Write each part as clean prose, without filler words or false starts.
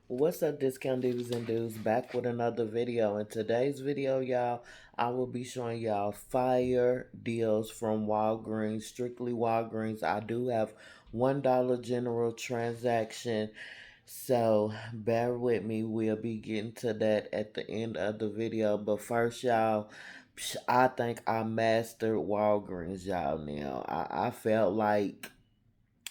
What's up, discount dudes and dudes? Back with another video. In today's video, y'all, I will be showing y'all fire deals from Walgreens, strictly Walgreens. I do have $1 general transaction, so bear with me. We'll be getting to that at the end of the video. But first, y'all, I think I mastered Walgreens, y'all. Now, I felt like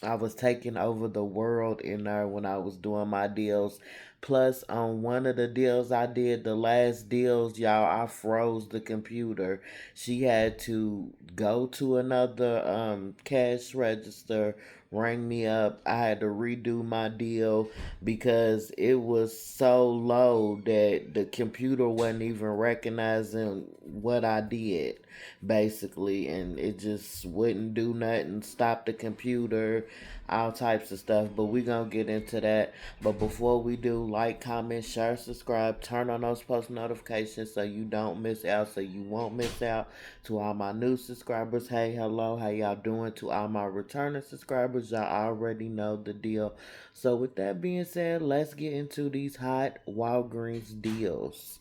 I was taking over the world in there when I was doing my deals. Plus, on one of the deals I did, the last deals, y'all, I froze the computer. She had to go to another cash register, ring me up. I had to redo my deal because it was so low that the computer wasn't even recognizing what I did, basically, and it just wouldn't do nothing. Stop the computer, all types of stuff, but we gonna get into that. But before we do, like, comment, share, subscribe, turn on those post notifications so you don't miss out, so you won't miss out. To all my new subscribers, hey, hello, how y'all doing? To all my returning subscribers, y'all already know the deal. So with that being said, let's get into these hot Walgreens deals.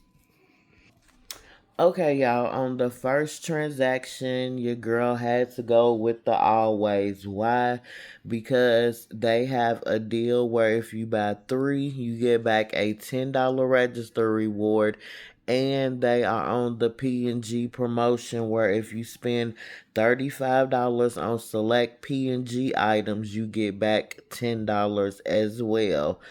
Okay, y'all, on the first transaction, your girl had to go with the always. Why? Because they have a deal where if you buy three, you get back a $10 register reward. And they are on the P&G promotion where if you spend $35 on select P&G items, you get back $10 as well.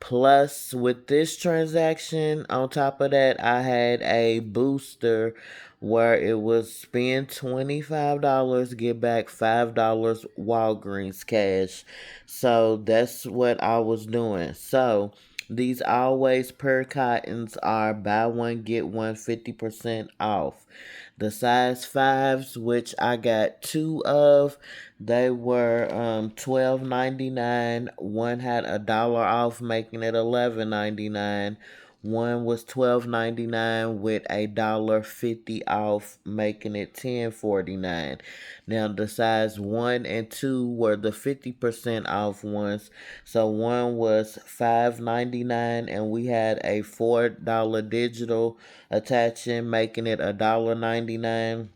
Plus, with this transaction, on top of that, I had a booster where it was spend $25, get back $5 Walgreens cash. So that's what I was doing. So these always per cottons are buy one, get one 50% off. The size fives, which I got two of, they were $12.99. One had $1 off, making it $11.99. One was $12.99 with $1.50 off, making it $10.49. Now the size 1 and 2 were the 50% off ones. So one was $5.99 and we had a $4 digital attaching, making it $1.99,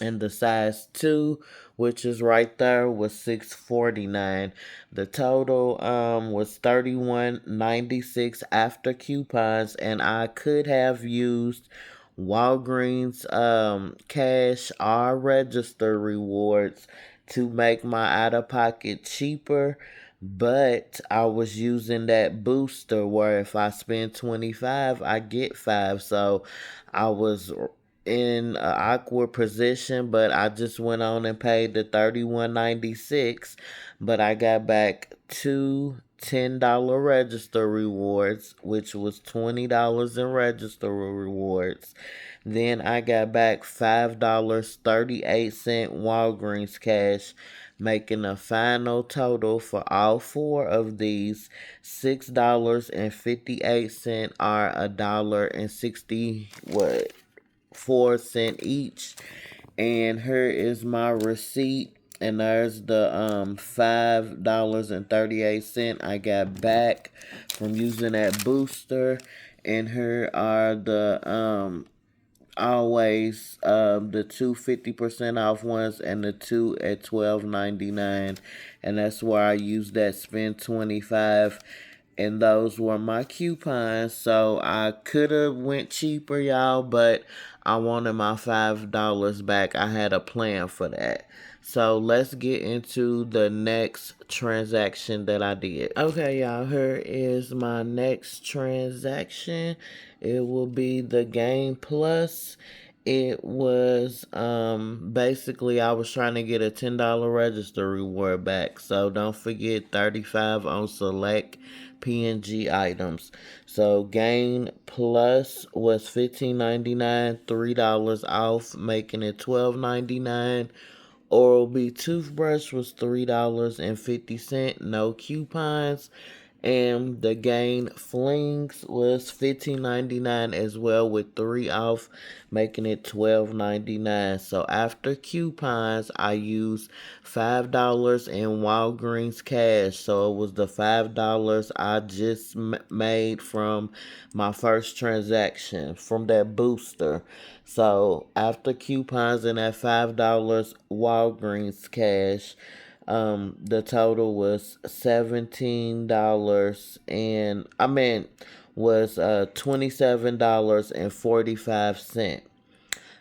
and the size 2, which is right there, was $6.49. The total was $31.96 after coupons, and I could have used Walgreens cash or register rewards to make my out of pocket cheaper, but I was using that booster where if I spend 25 I get 5. So I was in an awkward position, but I just went on and paid the $31.96. But I got back two $10 register rewards, which was $20 in register rewards. Then I got back $5.38 Walgreens cash, making a final total for all four of these $6.58, or $1.60 what 4 cent each. And here is my receipt. And there's the $5.38 I got back from using that booster. And here are the always the two 50% off ones and the two at $12.99, and that's where I used that spend 25, and those were my coupons. So I could have went cheaper, y'all, but I wanted my $5 back. I had a plan for that. So let's get into the next transaction that I did. Okay, y'all, here is my next transaction. It will be the Game Plus. It was basically I was trying to get a $10 register reward back. So don't forget 35 on select P&G items. So Gain Plus was $15.99, $3 off, making it $12.99. Oral B toothbrush was $3.50, no coupons. And the Gain Flings was $15.99 as well, with 3 off, making it $12.99. So after coupons, I used $5 in Walgreens cash. So it was the $5 I just made from my first transaction from that booster. So after coupons and that $5 Walgreens cash, the total was $17 and I mean was $27.45.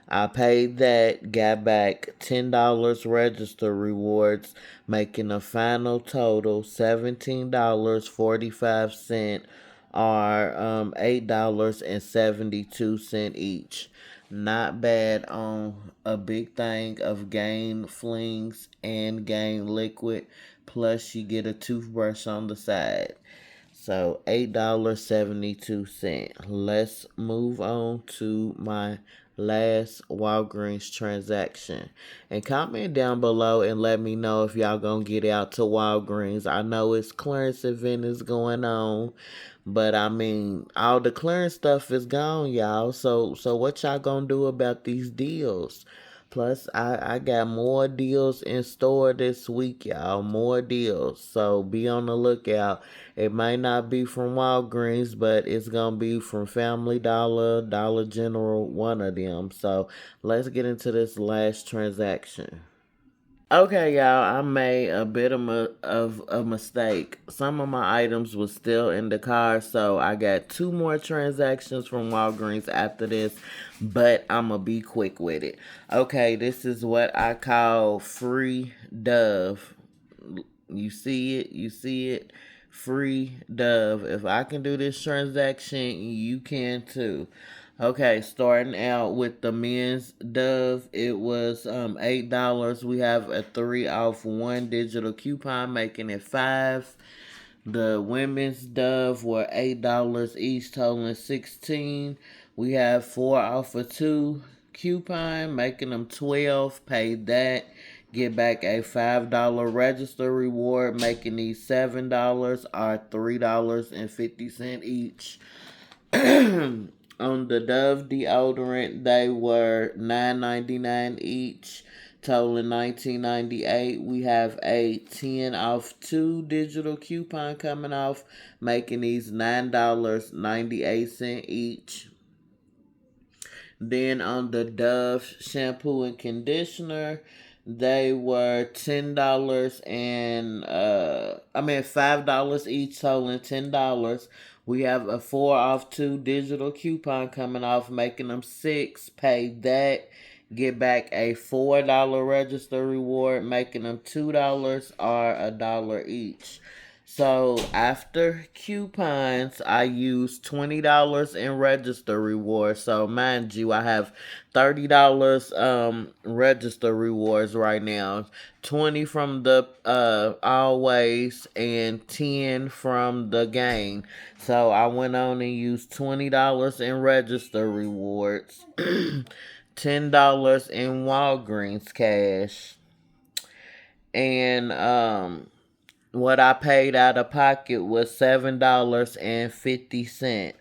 I paid that, got back $10 register rewards, making a final total $17.45, or $8.72 each. Not bad on a big thing of Gain Flings and Gain Liquid. Plus, you get a toothbrush on the side. So $8.72. Let's move on to my last Walgreens transaction. And comment down below and let me know if y'all gonna get out to Walgreens. I know it's clearance event is going on, but I mean all the clearance stuff is gone, y'all. So what y'all gonna do about these deals? Plus, I got more deals in store this week, y'all. More deals. So be on the lookout. It might not be from Walgreens, but it's going to be from Family Dollar, Dollar General, one of them. So let's get into this last transaction. Okay, y'all, I made a bit of a mistake. Some of my items was still in the car, so I got two more transactions from Walgreens after this, but I'm gonna be quick with it. Okay, this is what I call free Dove. You see it? You see it? Free Dove. If I can do this transaction, you can too. Okay, starting out with the men's Dove, it was $8. We have a 3 off 1 digital coupon, making it 5. The women's Dove were $8 each, totaling 16. We have 4 off of 2 coupon, making them 12. Paid that. Get back a $5 register reward, making these $7 or $3.50 each. On the Dove deodorant, they were $9.99 each, totaling $19.98. We have a 10 off 2 digital coupon coming off, making these $9.98 each. Then on the Dove shampoo and conditioner, they were $5 each, totaling $10. We have a 4 off 2 digital coupon coming off, making them 6. Pay that. Get back a $4 register reward, making them $2 or $1 each. So after coupons, I use $20 in register rewards. So mind you, I have $30 register rewards right now. 20 from the always and 10 from the Gain. So I went on and used $20 in register rewards. $10 in Walgreens cash. And what I paid out of pocket was $7.50.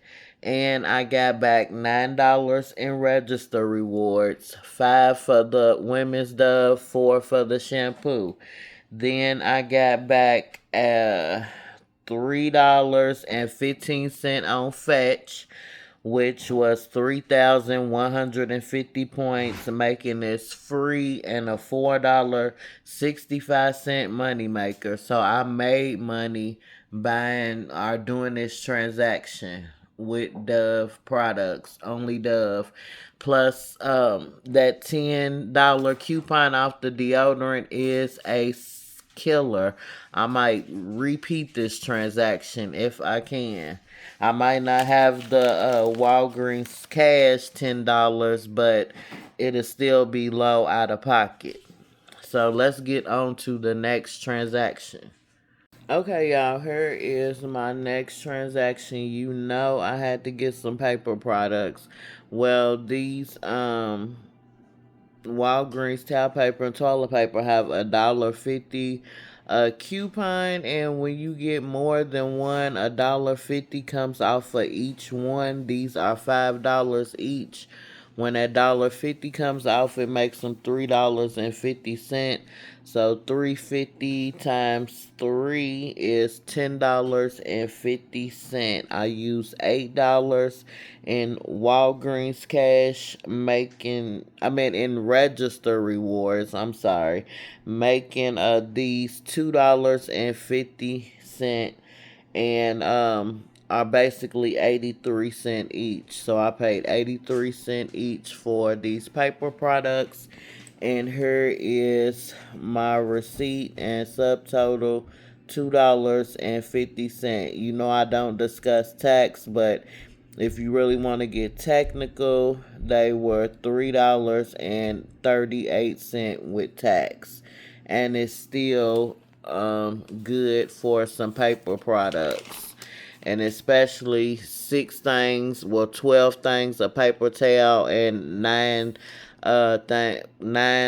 And I got back $9 in register rewards, 5 for the women's Dove, 4 for the shampoo. Then I got back $3.15 on Fetch, which was 3,150 points, making this free and a $4.65 moneymaker. So I made money buying or doing this transaction with Dove products, only Dove. Plus, that $10 coupon off the deodorant is a killer. I might repeat this transaction if I can. I might not have the Walgreens cash $10, but it'll still be low out of pocket. So let's get on to the next transaction. Okay, y'all, here is my next transaction. You know I had to get some paper products. Well, these Walgreens towel paper and toilet paper have $1.50 a coupon, and when you get more than one, $1.50 comes off for each one. These are $5 each. When that $1.50 comes off, it makes them $3.50. So 350 times 3 is $10.50. I use $8 in Walgreens cash, in register rewards. I'm sorry, making these $2.50 and are basically 83 cents each. So I paid 83 cents each for these paper products. And here is my receipt and subtotal $2.50. You know I don't discuss tax, but if you really want to get technical, they were $3.38 with tax. And it's still good for some paper products. And especially 12 things of paper towel and nine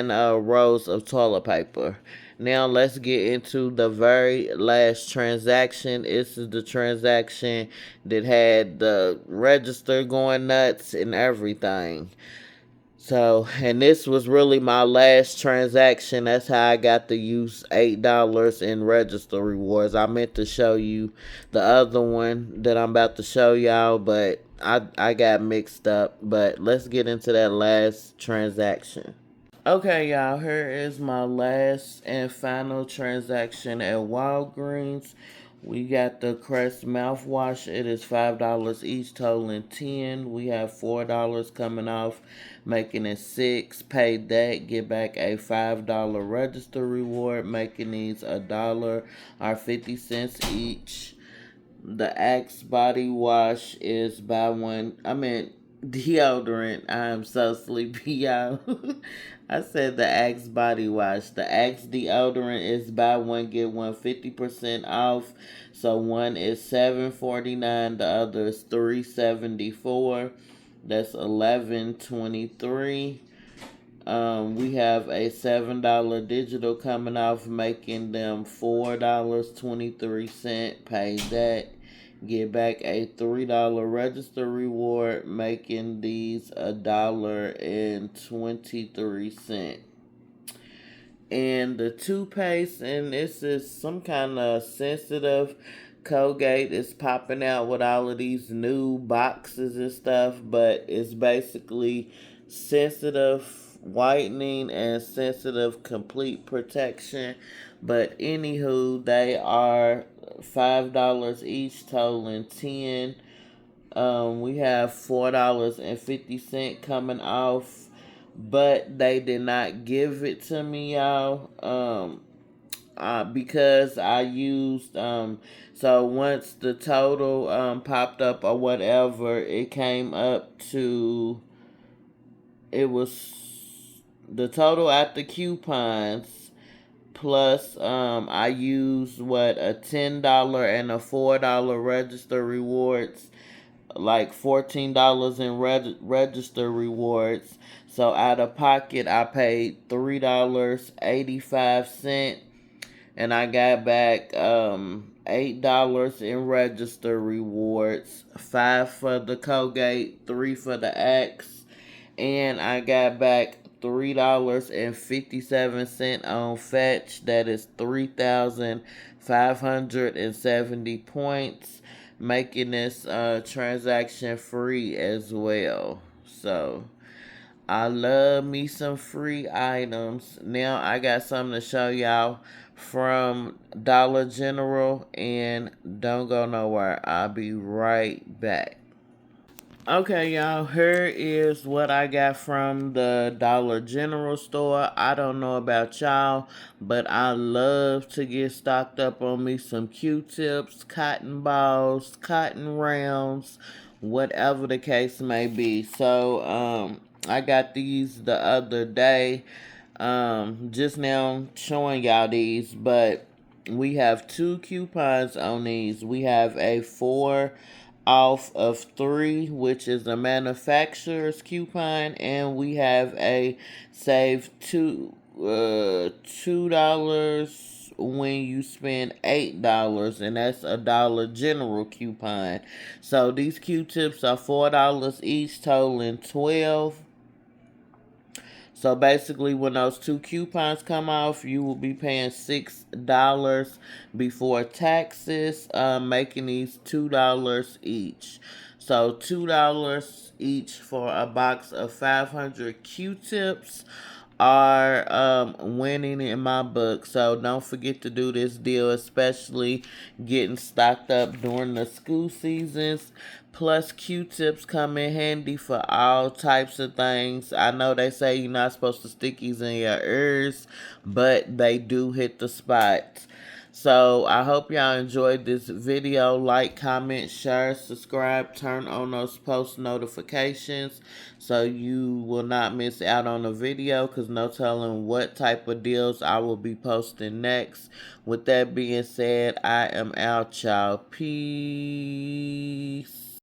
rows of toilet paper. Now let's get into the very last transaction. This is the transaction that had the register going nuts and everything. So, and this was really my last transaction. That's how I got to use $8 in register rewards. I meant to show you the other one that I'm about to show y'all, but I got mixed up. But let's get into that last transaction. Okay, y'all, here is my last and final transaction at Walgreens. We got the Crest mouthwash. It is $5 each, totaling 10. We have $4 coming off, making it 6. Pay that, get back a $5 register reward, making these $1 or 50 cents each. The Axe body wash is buy one. Deodorant. I am so sleepy, y'all. I said the Axe body wash. The Axe deodorant is buy one get one 50% off. So one is $7.49. The other is $3.74. That's $11.23. We have a $7 digital coming off, making them $4.23. Pay that. Get back a $3 register reward, making these $1.23. And the toothpaste, and this is some kind of sensitive. Colgate is popping out with all of these new boxes and stuff, but it's basically sensitive whitening and sensitive complete protection. But anywho, they are $5 each, totaling 10. We have $4.50 coming off, but they did not give it to me, y'all. Because I used so once the total popped up or whatever, it came up to, it was the total at the coupons plus I used a $10 and a $4 register rewards, like $14 in register rewards. So out of pocket I paid $3.85, and I got back $8 in register rewards, 5 for the Colgate, 3 for the Axe, and I got back $3.57 on Fetch. That is 3,570 points, making this transaction free as well. So I love me some free items. Now I got something to show y'all from Dollar General, and don't go nowhere. I'll be right back. Okay, y'all, here is what I got from the Dollar General store. I don't know about y'all, but I love to get stocked up on me some Q-tips, cotton balls, cotton rounds, whatever the case may be. So, I got these the other day. Just now showing y'all these, but we have 2 coupons on these. We have a 4 off of 3, which is a manufacturer's coupon, and we have a save $2 when you spend $8, and that's a Dollar General coupon. So these Q-tips are $4 each, totaling 12. So basically, when those two coupons come off, you will be paying $6 before taxes, making these $2 each. So $2 each for a box of 500 Q-tips are winning in my book. So don't forget to do this deal, especially getting stocked up during the school seasons. Plus, Q-tips come in handy for all types of things. I know they say you're not supposed to stick these in your ears, but they do hit the spot. So I hope y'all enjoyed this video. Like, comment, share, subscribe, turn on those post notifications so you will not miss out on a video, because no telling what type of deals I will be posting next. With that being said, I am out, y'all. Peace.